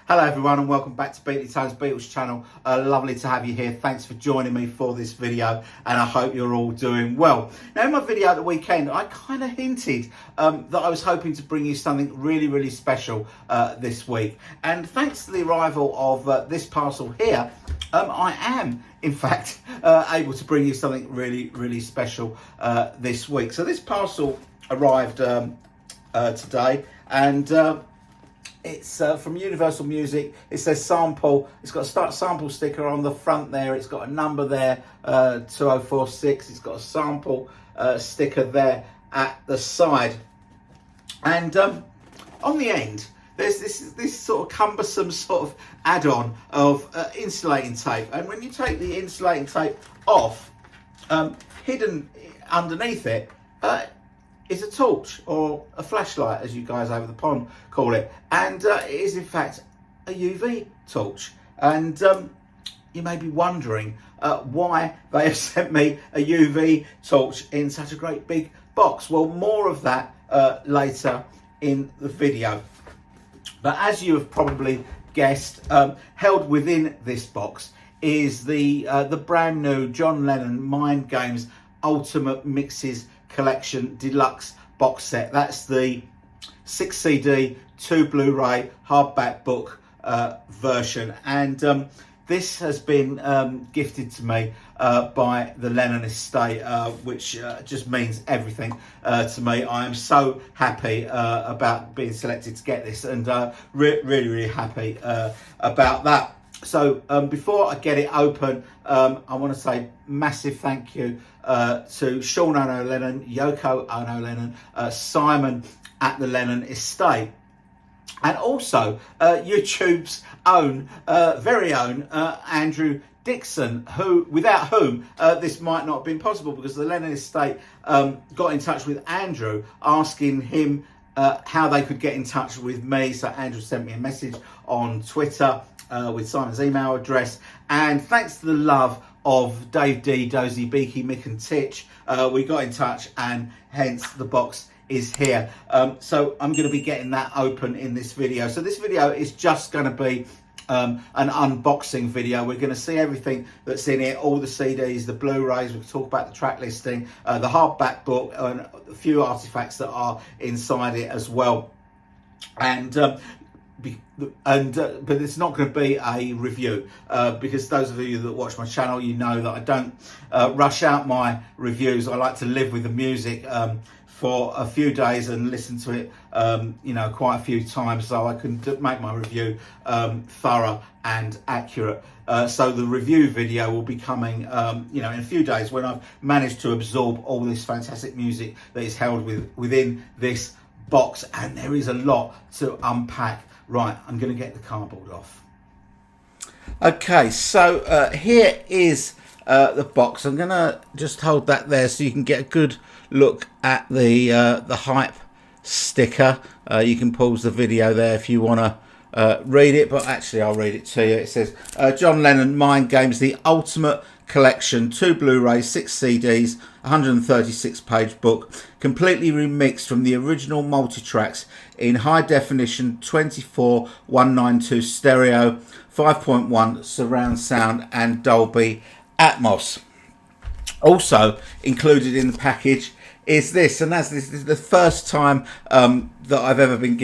Hello everyone and welcome back to Beatley Tones Beatles channel. Lovely to have you here. Thanks for joining me for this video and I hope you're all doing well. Now in my video at the weekend I kind of hinted that I was hoping to bring you something really special this week, and thanks to the arrival of this parcel here, I am in fact able to bring you something really special this week. So this parcel arrived today, and it's from Universal Music. It says sample. It's got a start sample sticker on the front there. It's got a number there, 2046. It's got a sample sticker there at the side. And on the end, there's this sort of cumbersome sort of add-on of insulating tape. And when you take the insulating tape off, hidden underneath it, is a torch, or a flashlight as you guys over the pond call it, and it is in fact a UV torch. And you may be wondering why they have sent me a UV torch in such a great big box. Well, more of that later in the video. But as you have probably guessed, held within this box is the brand new John Lennon Mind Games Ultimate Mixes Collection Deluxe box set. That's the 6 CD, 2 Blu-ray, hardback book version, and this has been gifted to me by the Lennon Estate, which just means everything to me. I am so happy about being selected to get this, and really happy about that. So before I get it open, I want to say massive thank you to Sean Ono Lennon, Yoko Ono Lennon, Simon at the Lennon Estate, and also YouTube's own, very own Andrew Dixon, who, without whom this might not have been possible, because the Lennon Estate got in touch with Andrew asking him how they could get in touch with me. So Andrew sent me a message on Twitter with Simon's email address, and thanks to the love of Dave D, Dozy, Beaky, Mick and Titch, we got in touch, and hence the box is here. So I'm going to be getting that open in this video. So this video is just going to be an unboxing video. We're going to see everything that's in it, all the CDs, the Blu-rays. We'll talk about the track listing, the hardback book, and a few artifacts that are inside it as well. But it's not going to be a review, because those of you that watch my channel, you know that I don't rush out my reviews. I like to live with the music for a few days and listen to it quite a few times, so I can make my review thorough and accurate. So the review video will be coming in a few days, when I've managed to absorb all this fantastic music that is held within this box, and there is a lot to unpack. Right, I'm going to get the cardboard off. Okay, so here is the box. I'm going to just hold that there so you can get a good look at the hype sticker. You can pause the video there if you want to read it, but actually I'll read it to you. It says, John Lennon Mind Games, the Ultimate Collection, 2 Blu-rays, 6 CDs, 136 page book, completely remixed from the original multi-tracks in high definition 24:192 stereo, 5.1 surround sound and Dolby Atmos. Also included in the package is this, and this is the first time that I've ever been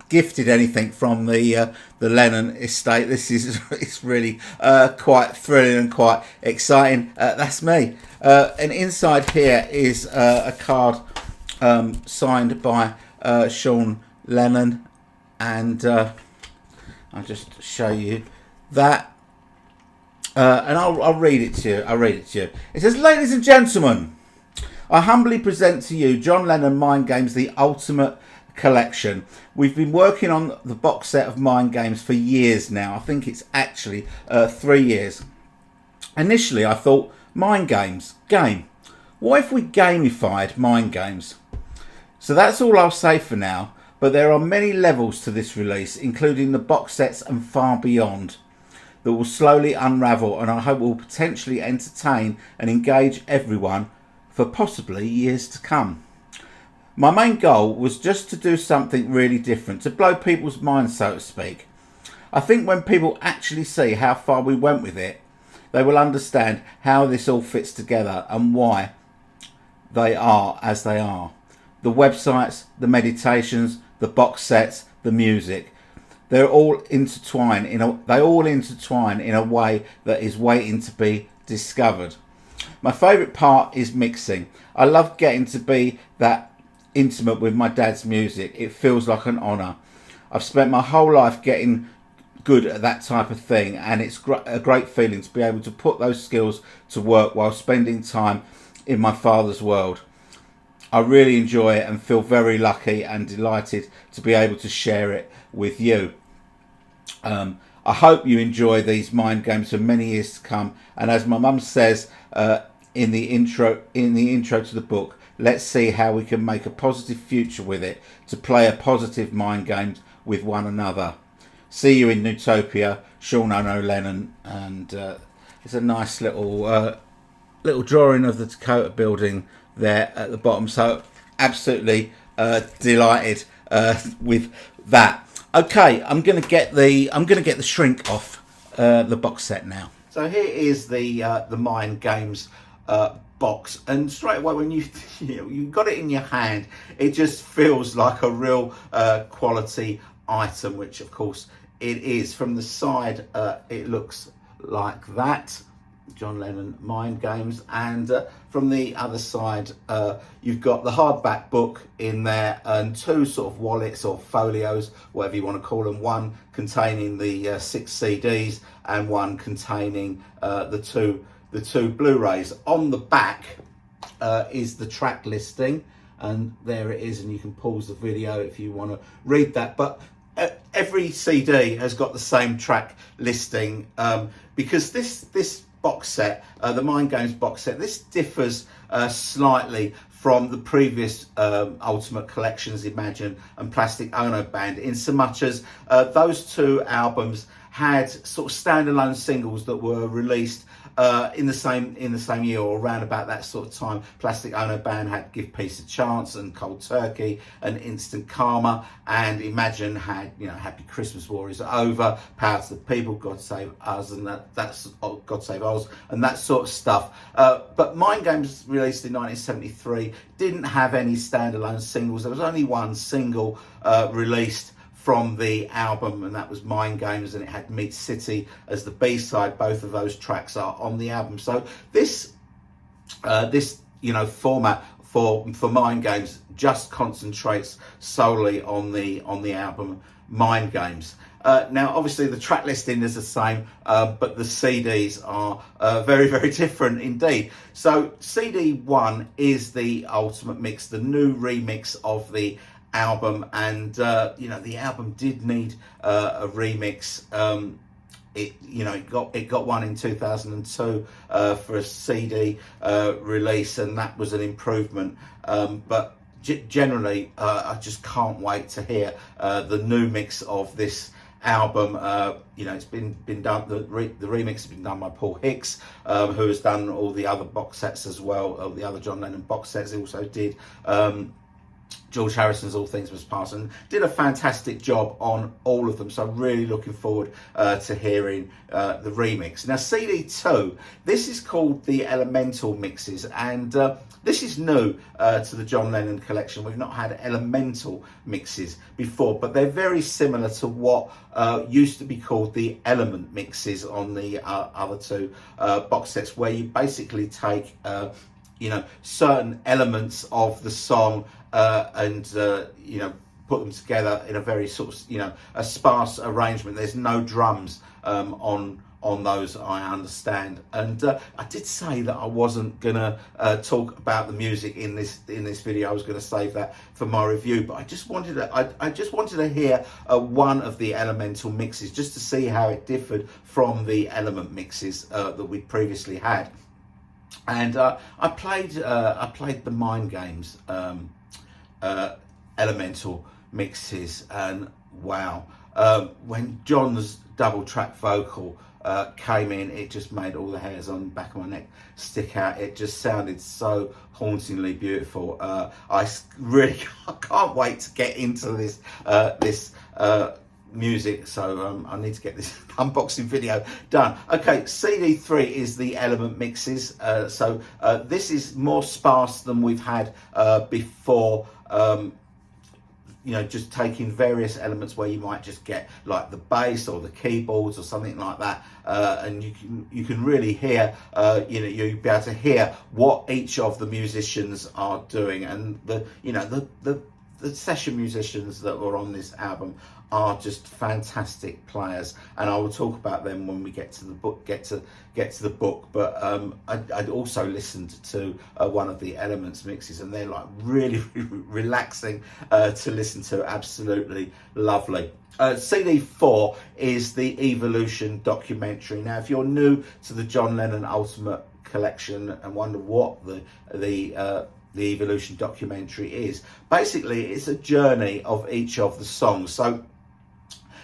gifted anything from the Lennon Estate. This is it's really quite thrilling and quite exciting. That's me. And inside here is a card signed by Sean Lennon, and I'll just show you that, and I'll read it to you. It says, "Ladies and gentlemen, I humbly present to you John Lennon Mind Games, the Ultimate Collection. We've been working on the box set of Mind Games for years now. I think it's actually 3 years. Initially I thought, Mind Games, game. What if we gamified Mind Games? So that's all I'll say for now, but there are many levels to this release, including the box sets and far beyond, that will slowly unravel, and I hope will potentially entertain and engage everyone for possibly years to come. My main goal was just to do something really different, to blow people's minds, so to speak. I think when people actually see how far we went with it, they will understand how this all fits together and why they are as they are. The websites, the meditations, the box sets, the music, they're all intertwined they all intertwine in a way that is waiting to be discovered. My favourite part is mixing. I love getting to be that intimate with my dad's music. It feels like an honour. I've spent my whole life getting good at that type of thing, and it's a great feeling to be able to put those skills to work while spending time in my father's world. I really enjoy it and feel very lucky and delighted to be able to share it with you. I hope you enjoy these mind games for many years to come, and as my mum says in the intro to the book, let's see how we can make a positive future with it, to play a positive mind games with one another. See you in Newtopia, John Lennon, and it's a nice little drawing of the Dakota building there at the bottom. So absolutely delighted with that. Okay, I'm gonna get the shrink off the box set now. So here is the mind games box, and straight away when you got it in your hand, it just feels like a real quality item, which of course it is. From the side it looks like that, John Lennon Mind Games, and from the other side you've got the hardback book in there, and two sort of wallets or folios, whatever you want to call them, one containing the 6 CDs and one containing the two Blu-rays. On the back is the track listing, and there it is, and you can pause the video if you want to read that. But every CD has got the same track listing, because this box set, the Mind Games box set, this differs slightly from the previous Ultimate Collections, Imagine and Plastic Ono Band, in so much as those two albums had sort of standalone singles that were released in the same year, or around about that sort of time. Plastic Ono Band had Give Peace a Chance and Cold Turkey and Instant Karma, and Imagine had Happy Christmas, War Is Over, Power to the People, God Save Us, and that's God Save Oz, and that sort of stuff. But Mind Games, released in 1973, didn't have any standalone singles. There was only one single released from the album, and that was Mind Games, and it had Meat City as the B-side. Both of those tracks are on the album. So this format for Mind Games just concentrates solely on the album Mind Games. Now obviously the track listing is the same, but the CDs are very, very different indeed. So CD 1 is the Ultimate Mix, the new remix of the album, and the album did need a remix. It got one in 2002 for a CD release, and that was an improvement. But generally, I just can't wait to hear the new mix of this album. It's been done. The remix has been done by Paul Hicks, who has done all the other box sets as well. All the other John Lennon box sets. He also did George Harrison's All Things Must Pass, and did a fantastic job on all of them. So I'm really looking forward to hearing the remix. Now CD 2, this is called the Elemental Mixes, and this is new to the John Lennon collection. We've not had Elemental mixes before, but they're very similar to what used to be called the Element mixes on the other two box sets, where you basically take certain elements of the song and put them together in a very sort of a sparse arrangement. There's no drums on those, I understand. And I did say that I wasn't gonna talk about the music in this video. I was going to save that for my review, but I just wanted to hear one of the Elemental mixes, just to see how it differed from the Element mixes that we previously had. And I played the Mind Games Elemental mixes, and wow, when John's double track vocal came in, it just made all the hairs on the back of my neck stick out. It just sounded so hauntingly beautiful. I really can't wait to get into this music, so I need to get this unboxing video done. Okay, CD 3 is the element mixes. So this is more sparse than we've had before. Just taking various elements where you might just get like the bass or the keyboards or something like that, and you can really hear, you'll be able to hear what each of the musicians are doing, and the session musicians that were on this album are just fantastic players, and I will talk about them when we get to the book. Get to the book. But I'd also listened to one of the Elements mixes, and they're like really, really relaxing to listen to. Absolutely lovely. CD 4 is the Evolution documentary. Now, if you're new to the John Lennon Ultimate Collection and wonder what the Evolution documentary is, basically it's a journey of each of the songs. So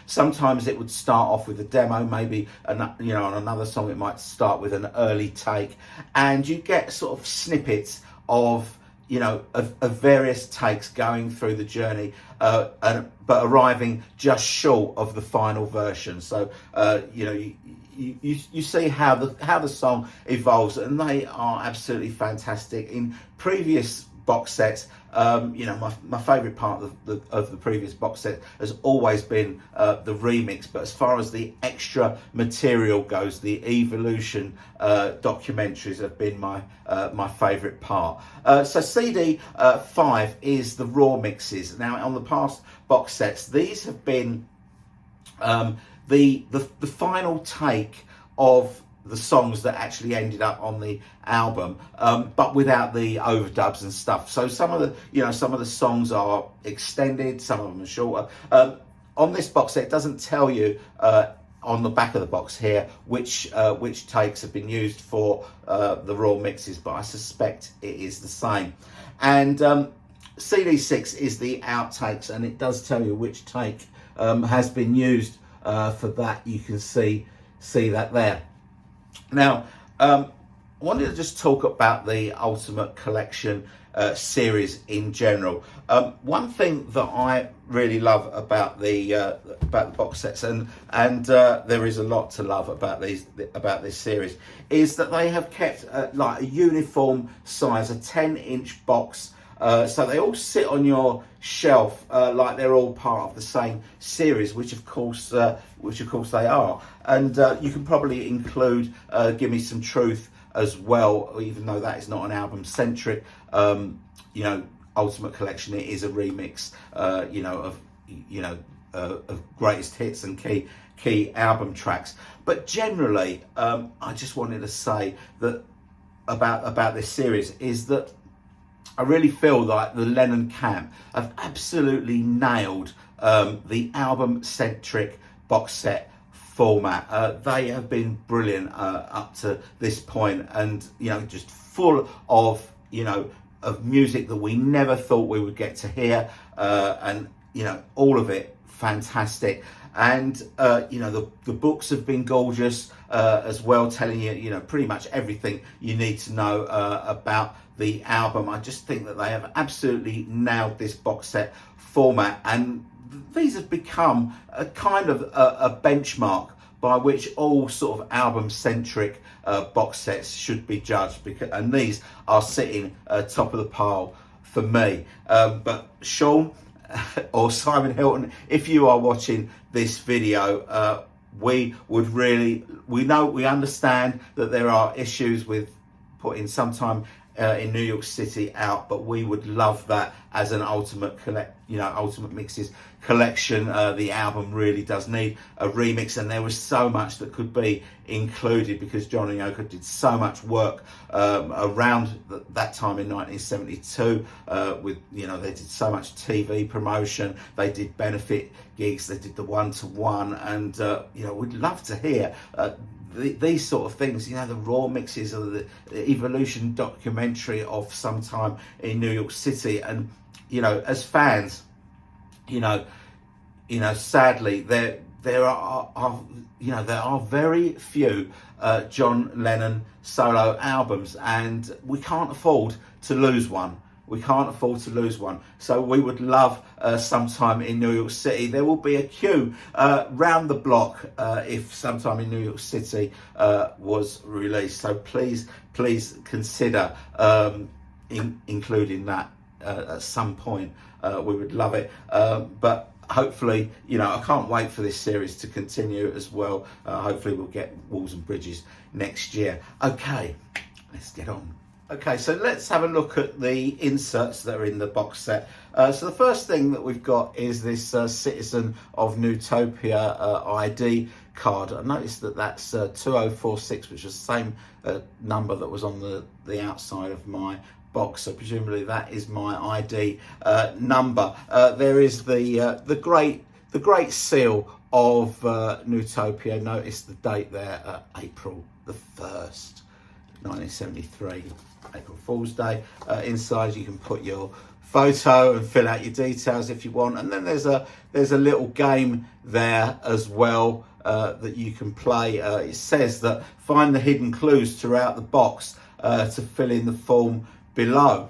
sometimes it would start off with a demo, maybe on another song it might start with an early take, and you get sort of snippets of various takes going through the journey, but arriving just short of the final version. So you see how the song evolves, and they are absolutely fantastic. In previous box sets, my favourite part of the previous box set has always been the remix, but as far as the extra material goes, the Evolution documentaries have been my favourite part. So CD 5 is the raw mixes. Now, on the past box sets, these have been the final take of the songs that actually ended up on the album, but without the overdubs and stuff. So some of the songs are extended, some of them are shorter. On this box set, it doesn't tell you on the back of the box here which takes have been used for the raw mixes, but I suspect it is the same. And CD 6 is the outtakes, and it does tell you which take has been used for that. You can see that there. Now, I wanted to just talk about the Ultimate Collection series in general. One thing that I really love about the box sets, and there is a lot to love about this series, is that they have kept like a uniform size, a 10-inch box. So they all sit on your shelf like they're all part of the same series, which of course they are. And you can probably include Give Me Some Truth as well, even though that is not an album centric. Ultimate Collection, it is a remix, of greatest hits and key album tracks. But generally, I just wanted to say that about this series is that I really feel like the Lennon camp have absolutely nailed the album-centric box set format. They have been brilliant up to this point, and just full of of music that we never thought we would get to hear, and all of it fantastic. And the books have been gorgeous as well, telling you pretty much everything you need to know about the album. I just think that they have absolutely nailed this box set format, and these have become a kind of a benchmark by which all sort of album-centric box sets should be judged, and these are sitting top of the pile for me. But Sean or Simon Hilton, if you are watching this video, we understand that there are issues with putting sometime in New York City out, but we would love that as an Ultimate Mixes collection. The album really does need a remix, and there was so much that could be included because John and Yoko did so much work around that time in 1972 with they did so much TV promotion, they did benefit gigs, they did the one-to-one, and we'd love to hear these sort of things, the raw mixes of the Evolution documentary of some time in New York City. And as fans, sadly there are very few John Lennon solo albums, and we can't afford to lose one. We can't afford to lose one. So we would love sometime in New York City. There will be a queue round the block if sometime in New York City was released. So please consider including that at some point. We would love it. But hopefully, I can't wait for this series to continue as well. Hopefully we'll get Walls and Bridges next year. Okay, let's get on. Okay, so let's have a look at the inserts that are in the box set. So the first thing that we've got is this Citizen of Newtopia ID card. I noticed that that's 2046, which is the same number that was on the outside of my box. So presumably that is my ID number. There is the great seal of Newtopia. Notice the date there, April the 1st, 1973. April Fool's Day. Inside you can put your photo and fill out your details if you want, and then there's a little game there as well that you can play. It says that find the hidden clues throughout the box to fill in the form below,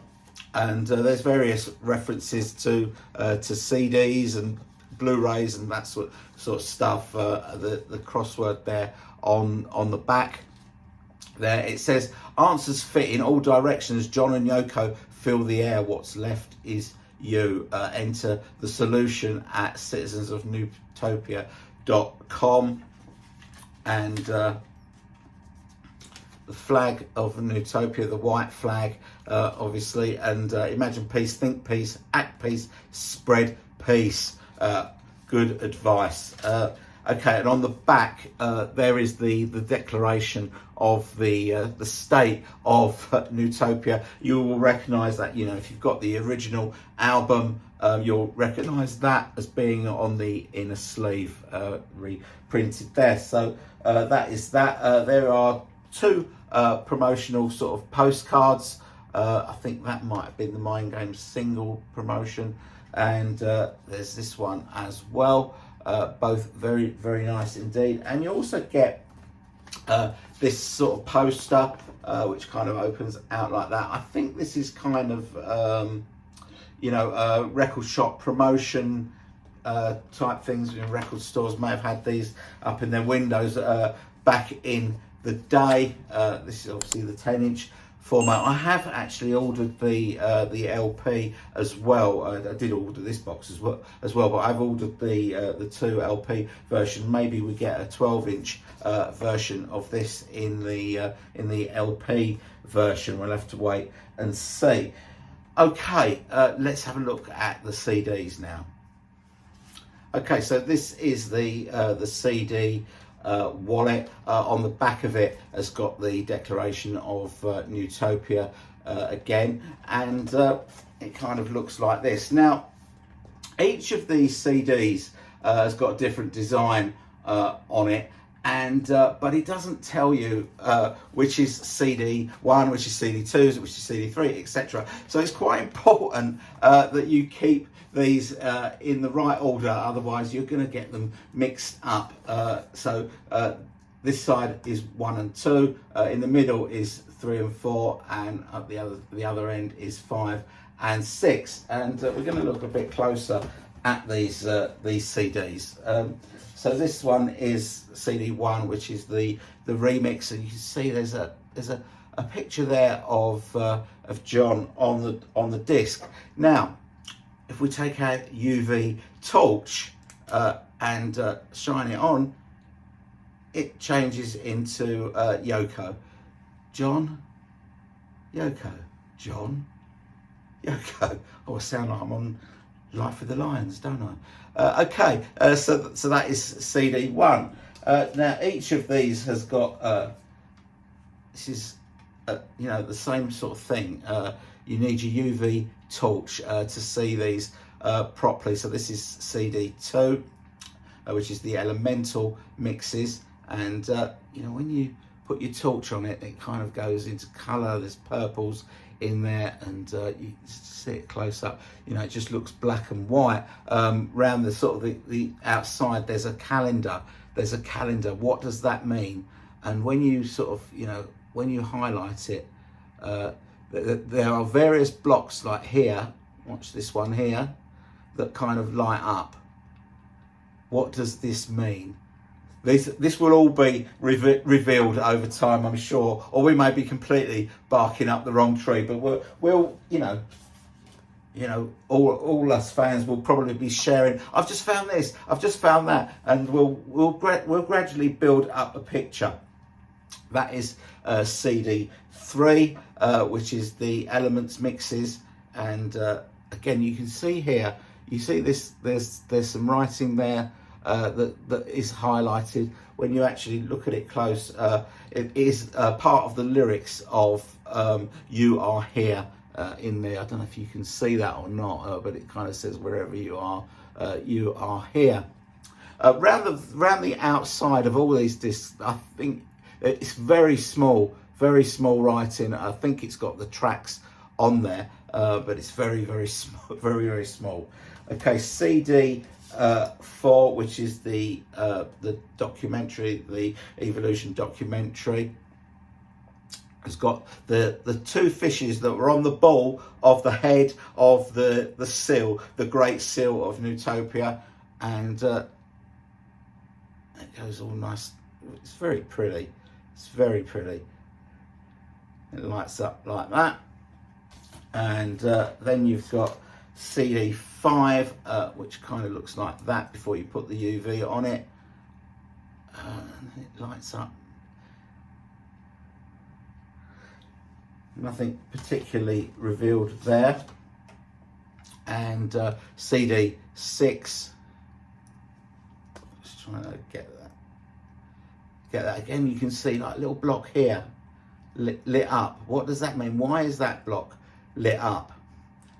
and there's various references to CDs and Blu-rays and that sort of stuff. The crossword there on the back. There it says answers fit in all directions. John and Yoko fill the air. What's left is you. Enter the solution at citizensofnewtopia.com. And the flag of Newtopia, the white flag, obviously. And imagine peace, think peace, act peace, spread peace. Good advice. Okay, and on the back there is the declaration of the state of Newtopia. You will recognise that, if you've got the original album, you'll recognise that as being on the inner sleeve, reprinted there. So that is that. There are two promotional sort of postcards. I think that might have been the Mind Games single promotion, and there's this one as well. Both very nice indeed. And you also get this sort of poster which kind of opens out like that. I think this is kind of record shop promotion type things. Record stores may have had these up in their windows back in the day. This is obviously the 10-inch format. I have actually ordered the LP as well. I did order this box as well, but I've ordered the 2 LP version. Maybe we get a 12-inch version of this in the LP version. We'll have to wait and see. Okay, let's have a look at the CDs now. Okay, so this is the CD wallet. On the back of it has got the declaration of Newtopia again, and it kind of looks like this. Now, each of these CDs has got a different design on it, and but it doesn't tell you which is CD1, which is CD2, which is CD3, etc. So it's quite important that you keep these in the right order, otherwise you're going to get them mixed up. So this side is 1 and 2, in the middle is 3 and 4, and at the other end is 5 and 6. And we're going to look a bit closer at these CDs. So this one is CD1, which is the remix, and you can see there's a picture there of John on the disc. Now, if we take our UV torch and shine it on, it changes into Yoko. John, Yoko, John, Yoko. Oh, I sound like I'm on Life with the Lions, don't I? Okay, so that is CD1. Now each of these has got this is the same sort of thing. You need your UV torch to see these properly. So this is CD2, which is the elemental mixes, and when you put your torch on it, it kind of goes into colour. There's purples in there, and you see it close up. It just looks black and white. Round the sort of the outside, there's a calendar. What does that mean? And when you sort of when you highlight it, there are various blocks like here, watch this one here, that kind of light up. What does this mean? This will all be revealed over time, I'm sure, or we may be completely barking up the wrong tree, but we'll you know, all us fans will probably be sharing. I've just found this, I've just found that, and we'll gradually build up a picture. That is CD 3, which is the elements mixes, and again, you can see here. You see this. There's some writing there that is highlighted. When you actually look at it close, it is part of the lyrics of "You Are Here." In there, I don't know if you can see that or not, but it kind of says wherever you are here. Round the outside of all these discs, I think it's very small writing. I think it's got the tracks on there, but it's very small, very small. Okay, CD 4, which is the documentary, the Evolution documentary. It's got the two fishes that were on the ball of the head of the seal, the great seal of Newtopia, and it goes all nice. It's very pretty. It's very pretty. It lights up like that, and then you've got CD 5, which kind of looks like that before you put the UV on it. It lights up. Nothing particularly revealed there. And CD 6. Just trying to get that again. You can see like a little block here lit up. What does that mean? Why is that block lit up?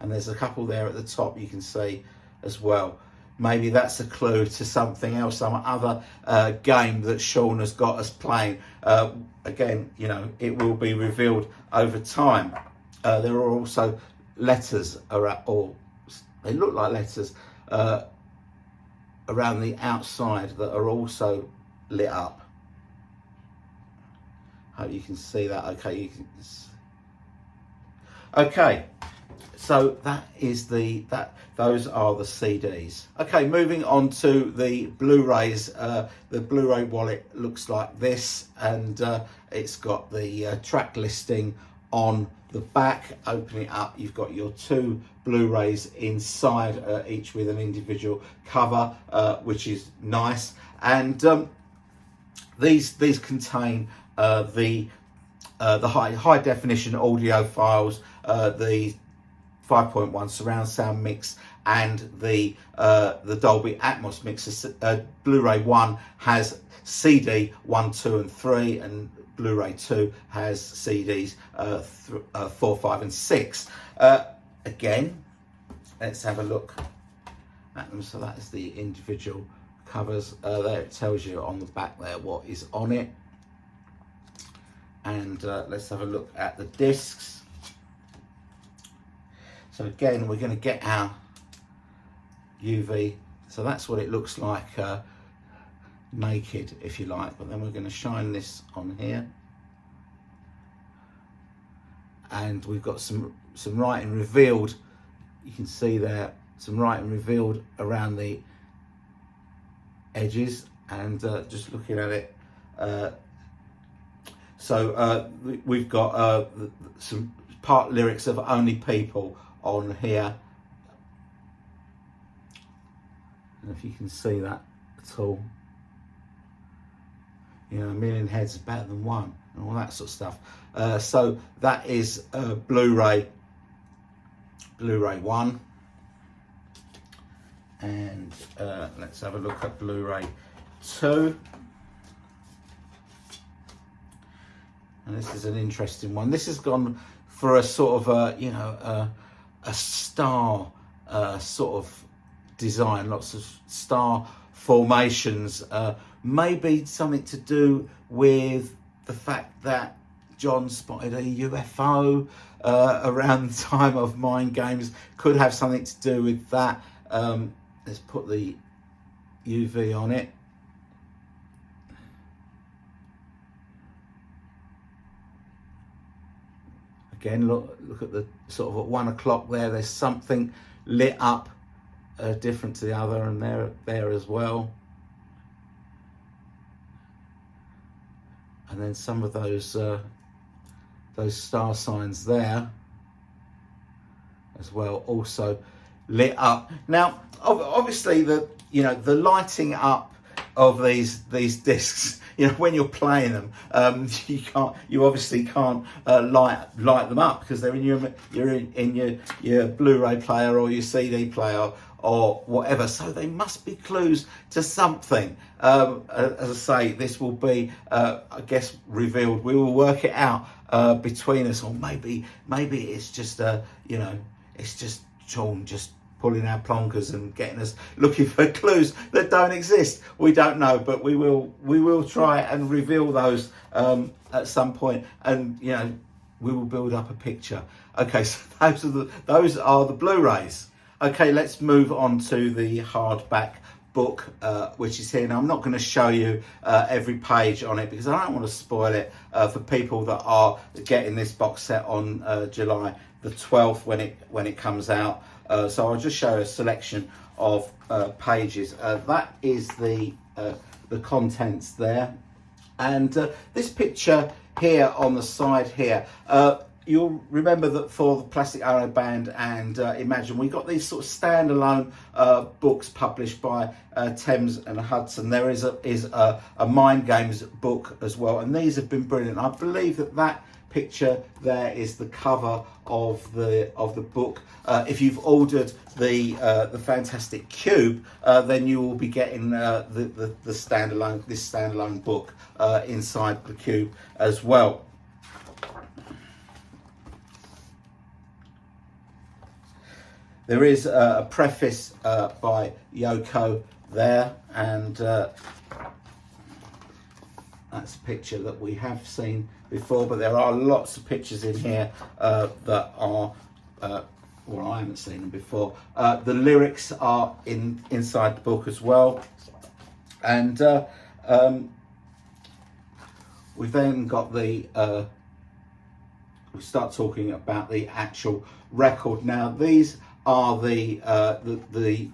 And there's a couple there at the top you can see as well. Maybe that's a clue to something else, some other game that Sean has got us playing. Again, you know, it will be revealed over time. There are also letters, or they look like letters, around the outside that are also lit up. Hope you can see that. Okay, okay. So that is those are the CDs. Okay, moving on to the Blu-rays. The Blu-ray wallet looks like this, and it's got the track listing on the back. Open it up, you've got your two Blu-rays inside, each with an individual cover, which is nice. And these contain the high definition audio files, the 5.1 surround sound mix, and the Dolby Atmos mix. Blu-ray 1 has CD 1, 2 and 3, and Blu-ray 2 has CDs 4, 5 and 6. Again, let's have a look at them. So that is the individual covers. There it tells you on the back there what is on it. And let's have a look at the discs. So again, we're going to get our UV. So that's what it looks like naked, if you like. But then we're going to shine this on here. And we've got some writing revealed. You can see there, some writing revealed around the edges. And just looking at it. So we've got some part lyrics of Only People on here, and if you can see that at all, you know, a million heads is better than one, and all that sort of stuff. So that is Blu-ray 1, and let's have a look at Blu-ray 2. And this is an interesting one. This has gone for a sort of a star sort of design, lots of star formations, maybe something to do with the fact that John spotted a UFO around the time of Mind Games. Could have something to do with that. Let's put the UV on it. Again, look at the sort of at 1 o'clock there. There's something lit up different to the other, and there as well. And then some of those star signs there as well, also lit up. Now, obviously, the lighting up of these discs, when you're playing them, you obviously can't light them up, because they're in your Blu-ray player or your CD player or whatever. So they must be clues to something. As I say, this will be, I guess, revealed. We will work it out between us, or maybe it's just it's just Sean just pulling our plonkers and getting us looking for clues that don't exist. We don't know, but we will try and reveal those at some point, and we will build up a picture. Okay, so those are the Blu-rays. Okay, let's move on to the hardback book, which is here. Now, I'm not going to show you every page on it, because I don't want to spoil it for people that are getting this box set on July the 12th when it comes out. So I'll just show a selection of pages. That is the contents there, and this picture here on the side here. You'll remember that for the Plastic Ono Band and Imagine, we got these sort of standalone books published by Thames and Hudson. There is a Mind Games book as well, and these have been brilliant. I believe that picture there is the cover of the book. If you've ordered the Fantastic Cube, then you will be getting the standalone book inside the cube as well. There is a preface by Yoko there, and that's a picture that we have seen before, but there are lots of pictures in here that are, well, I haven't seen them before. The lyrics are inside the book as well, and we've then got we start talking about the actual record. Now, these are the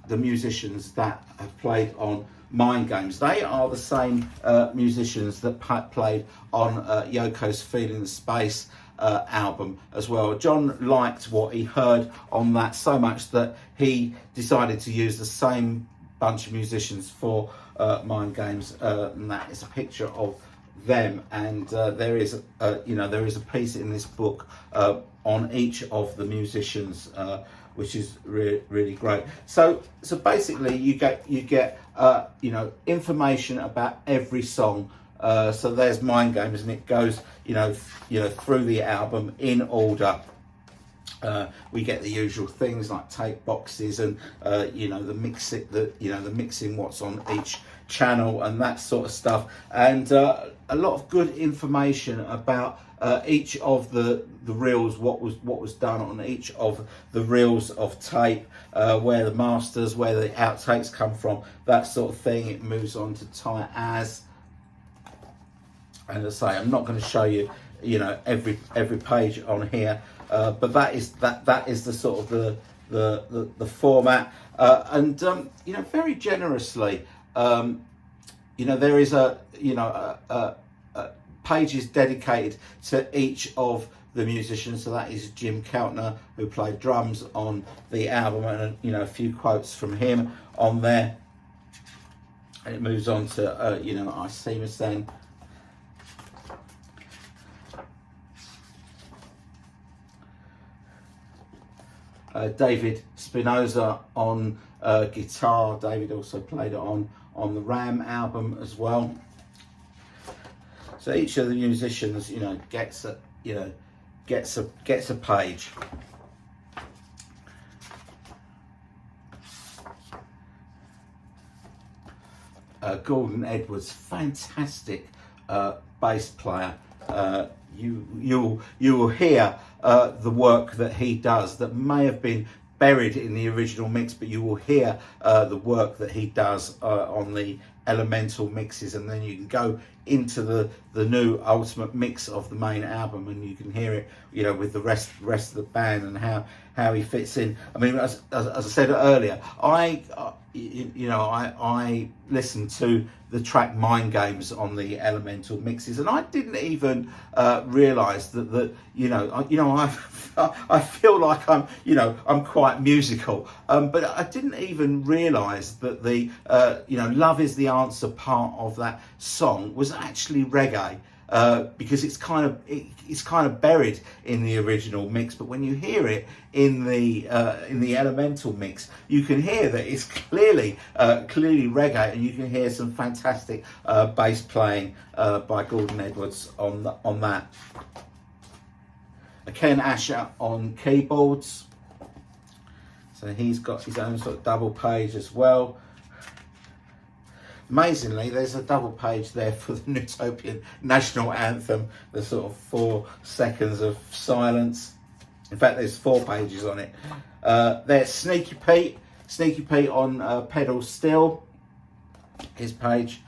musicians that have played on Mind Games. They are the same musicians that played on Yoko's Feeling the Space album as well. John liked what he heard on that so much that he decided to use the same bunch of musicians for Mind Games, and that is a picture of them. And there is a piece in this book on each of the musicians, which is really great. So basically, you get information about every song. So there's Mind Games, and it goes through the album in order. We get the usual things like tape boxes and the mixing what's on each channel and that sort of stuff, and a lot of good information about each of the reels, what was done on each of the reels of tape, where the masters, where the outtakes come from, that sort of thing. It moves on to Tie As, and as I say, I'm not going to show you every page on here, but that is the sort of the format, and very generously, there is a pages dedicated to each of the musicians. So that is Jim Keltner, who played drums on the album, and a few quotes from him on there. And it moves on to I See Miss then. David Spinoza on guitar. David also played it on the Ram album as well. So each of the musicians, gets a page. Gordon Edwards, fantastic bass player. You will hear the work that he does that may have been buried in the original mix, but you will hear the work that he does on the elemental mixes, and then you can go into the new ultimate mix of the main album, and you can hear it, you know, with the rest of the band and how he fits in. I mean, as I said earlier, I listened to the track Mind Games on the elemental mixes, and I didn't even realise that I feel like I'm quite musical, but I didn't even realise that the Love Is the Answer part of that song was actually reggae. Because it's kind of buried in the original mix, but when you hear it in the elemental mix, you can hear that it's clearly reggae, and you can hear some fantastic bass playing by Gordon Edwards on that. Ken Asher on keyboards, so he's got his own sort of double page as well. Amazingly, there's a double page there for the Utopian National Anthem, the sort of 4 seconds of silence. In fact, there's 4 pages on it. There's Sneaky Pete on pedal steel, his page.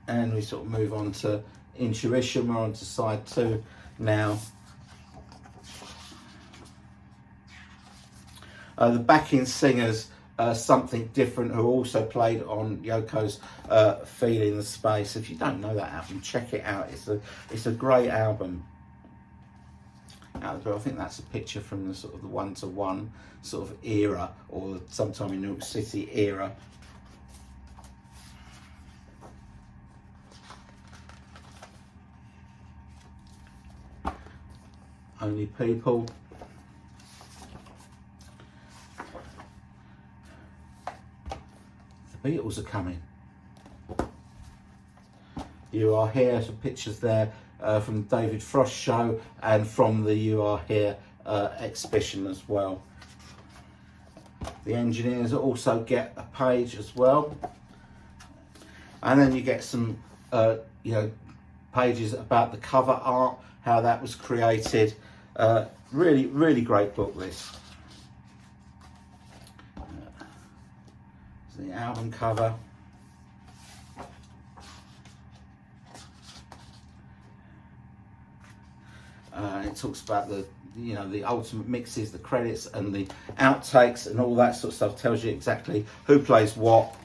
And we sort of move on to Intuition. We're on to side 2 now. The backing singers, Something Different, who also played on Yoko's Feeling the Space. If you don't know that album, check it out. It's a great album. I think that's a picture from the sort of the 1-to-1 sort of era, or sometime in New York City era. Only People. Beatles are coming. You Are Here, some pictures there from the David Frost show and from the You Are Here exhibition as well. The Engineers also get a page as well, and then you get some pages about the cover art, how that was created. Really great book, this. The album cover. It talks about the ultimate mixes, the credits and the outtakes and all that sort of stuff. Tells you exactly who plays what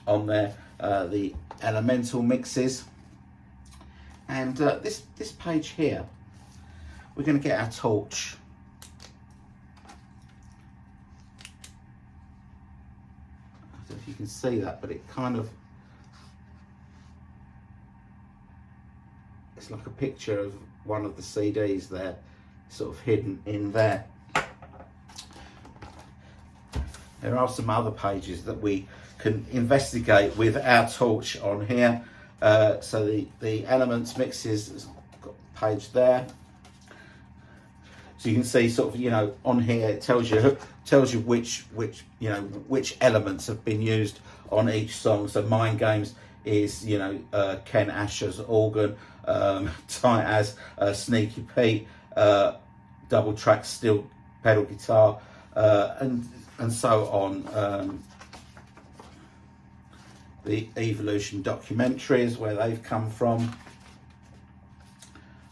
on there. The elemental mixes. And this page here, we're going to get our torch. If you can see that, but it's like a picture of one of the CDs there, sort of hidden in there. There are some other pages that we can investigate with our torch on here. So the elements mixes, got a page there. So you can see sort of, on here it tells you which elements have been used on each song. So Mind Games is, Ken Asher's organ, Tight As, Sneaky Pete, double track steel pedal guitar, and so on. The Evolution documentaries, where they've come from.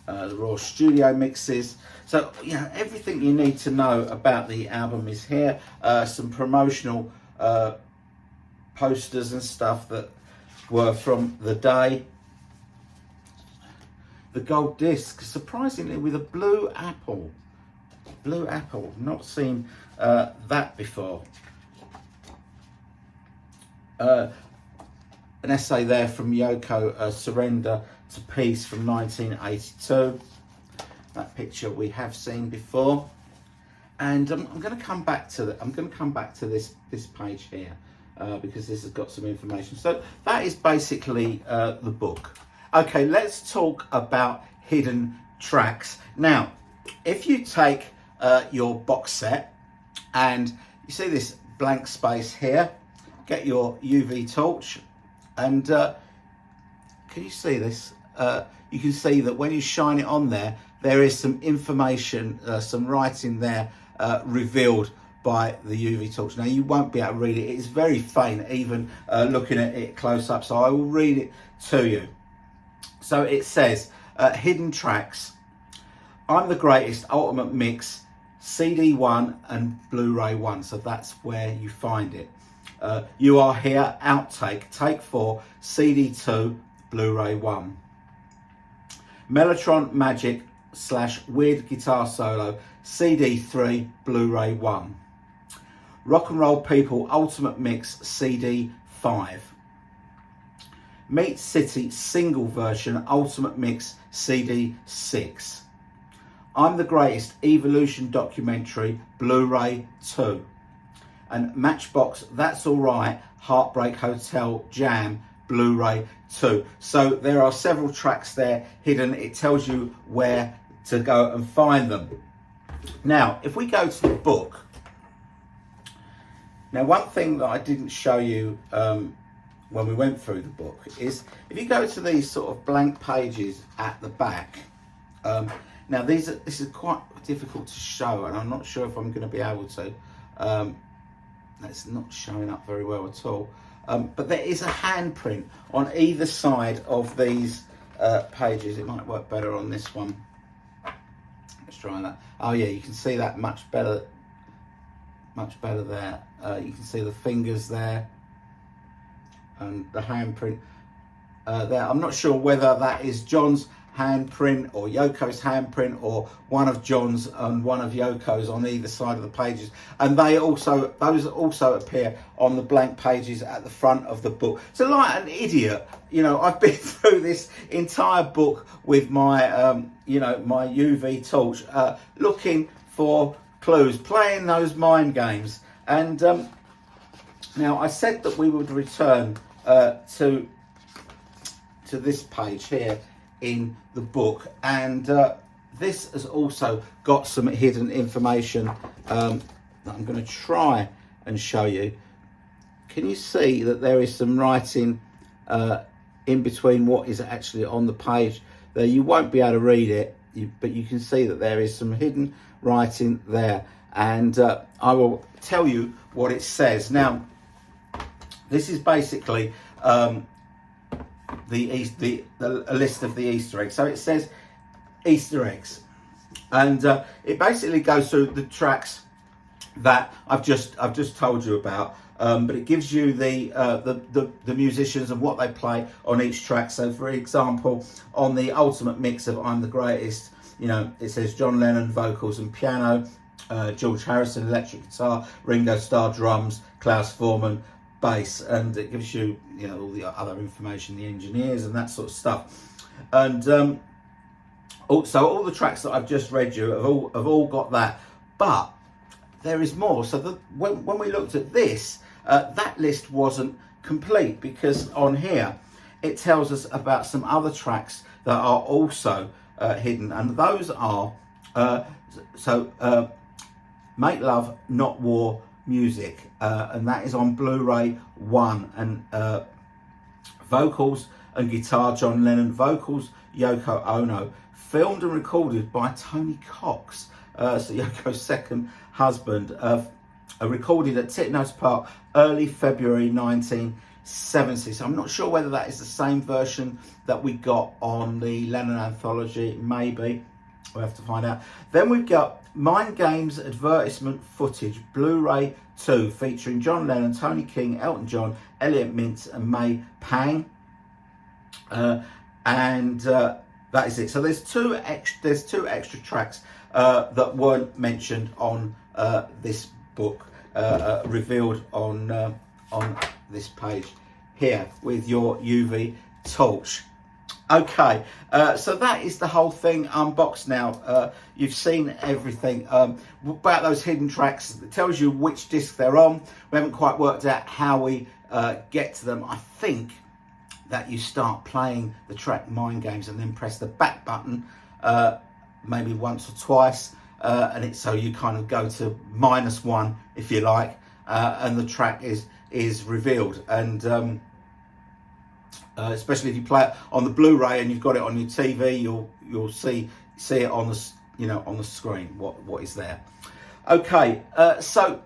The raw studio mixes. So everything you need to know about the album is here. Some promotional posters and stuff that were from the day. The gold disc, surprisingly, with a blue apple. Blue apple, not seen that before. An essay there from Yoko, Surrender to Peace, from 1982. That picture we have seen before, and I'm going to come back to this page here because this has got some information. So that is basically the book. Okay, let's talk about hidden tracks. Now, if you take your box set and you see this blank space here, get your UV torch, and can you see this? You can see that when you shine it on there, there is some information, some writing there revealed by the UV torch. Now you won't be able to read it, it's very faint even looking at it close up, so I will read it to you. So it says, hidden tracks, I'm the Greatest Ultimate Mix, CD 1 and Blu-ray 1, so that's where you find it. You Are Here, outtake, take 4, CD 2, Blu-ray 1. Mellotron Magic / Weird Guitar Solo, CD 3, Blu-ray 1. Rock and Roll People Ultimate Mix, CD 5. Meat City single version Ultimate Mix, CD 6. I'm the Greatest Evolution documentary, Blu-ray 2. And Matchbox That's Alright Heartbreak Hotel Jam, Blu-ray 2. So there are several tracks there hidden. It tells you where to go and find them. Now, if we go to the book, now one thing that I didn't show you when we went through the book is if you go to these sort of blank pages at the back, now this is quite difficult to show, and I'm not sure if I'm going to be able to. That's not showing up very well at all. But there is a handprint on either side of these pages. It might work better on this one. Let's try that. Oh yeah, you can see that much better there. You can see the fingers there and the handprint there. I'm not sure whether that is John's handprint or Yoko's handprint, or one of John's and one of Yoko's on either side of the pages, and those also appear on the blank pages at the front of the book. So like an idiot, you know, I've been through this entire book with my you know, my UV torch, looking for clues, playing those mind games. And now I said that we would return to this page here in the book, and this has also got some hidden information that I'm going to try and show you. Can you see that there is some writing in between what is actually on the page there? You won't be able to read it, but you can see that there is some hidden writing there, and I will tell you what it says. Now, this is basically a list of the Easter eggs. So it says Easter eggs, and it basically goes through the tracks that I've just told you about, but it gives you the musicians and what they play on each track. So for example, on the Ultimate Mix of I'm the Greatest, you know, it says John Lennon vocals and piano, George Harrison electric guitar, Ringo Starr drums, Klaus Voormann bass, and it gives you, you know, all the other information, the engineers and that sort of stuff. And also all the tracks that I've just read you have all got that, but there is more. So when we looked at this, that list wasn't complete, because on here it tells us about some other tracks that are also hidden, and those are Make Love Not War music, and that is on Blu-ray 1, and vocals and guitar John Lennon, vocals Yoko Ono, filmed and recorded by Tony Cox, so Yoko's second husband, recorded at Titnose Park early February 1970. So I'm not sure whether that is the same version that we got on the Lennon anthology. Maybe we'll have to find out. Then we've got Mind Games advertisement footage, Blu-ray 2, featuring John Lennon, Tony King, Elton John, Elliot Mintz and May Pang, and that is it. So there's two extra tracks that weren't mentioned on this book, revealed on this page here with your UV torch. Okay, so that is the whole thing unboxed now. You've seen everything about those hidden tracks. It tells you which disc they're on. We haven't quite worked out how we get to them. I think that you start playing the track Mind Games and then press the back button maybe once or twice, and so you kind of go to -1 if you like, and the track is revealed. And especially if you play it on the Blu-ray and you've got it on your TV, you'll see it on the, you know, on the screen what is there. Okay, so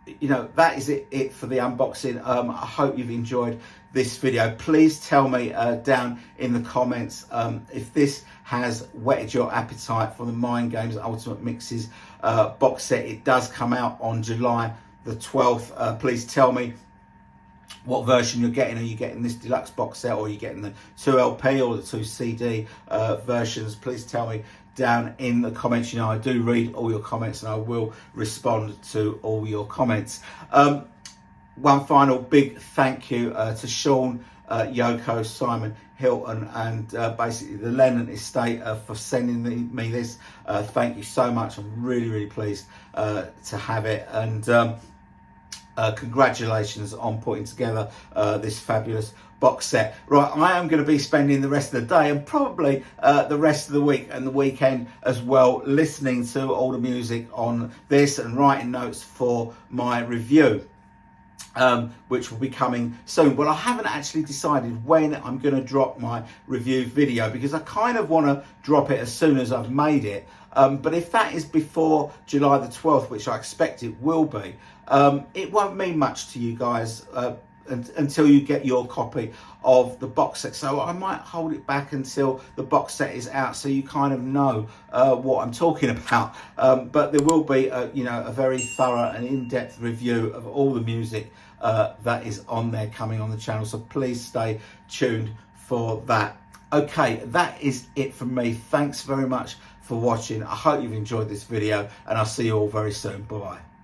you know, that is it for the unboxing. I hope you've enjoyed this video. Please tell me down in the comments if this has whetted your appetite for the Mind Games Ultimate Mixes box set. It does come out on July the 12th. Please tell me what version you're getting. Are you getting this deluxe box set, or are you getting the 2LP or the 2 CD versions? Please tell me down in the comments. You know, I do read all your comments and I will respond to all your comments. One final big thank you to Sean, Yoko, Simon, Hilton, and basically the Lennon Estate for sending me this. Thank you so much. I'm really pleased to have it, and congratulations on putting together this fabulous box set. Right, I am going to be spending the rest of the day and probably the rest of the week and the weekend as well listening to all the music on this and writing notes for my review, which will be coming soon. But I haven't actually decided when I'm going to drop my review video, because I kind of want to drop it as soon as I've made it. But if that is before July the 12th, which I expect it will be, it won't mean much to you guys until you get your copy of the box set. So I might hold it back until the box set is out, so you kind of know what I'm talking about. But there will be you know, a very thorough and in-depth review of all the music that is on there coming on the channel. So please stay tuned for that. Okay, that is it from me. Thanks very much for watching. I hope you've enjoyed this video, and I'll see you all very soon. Bye bye.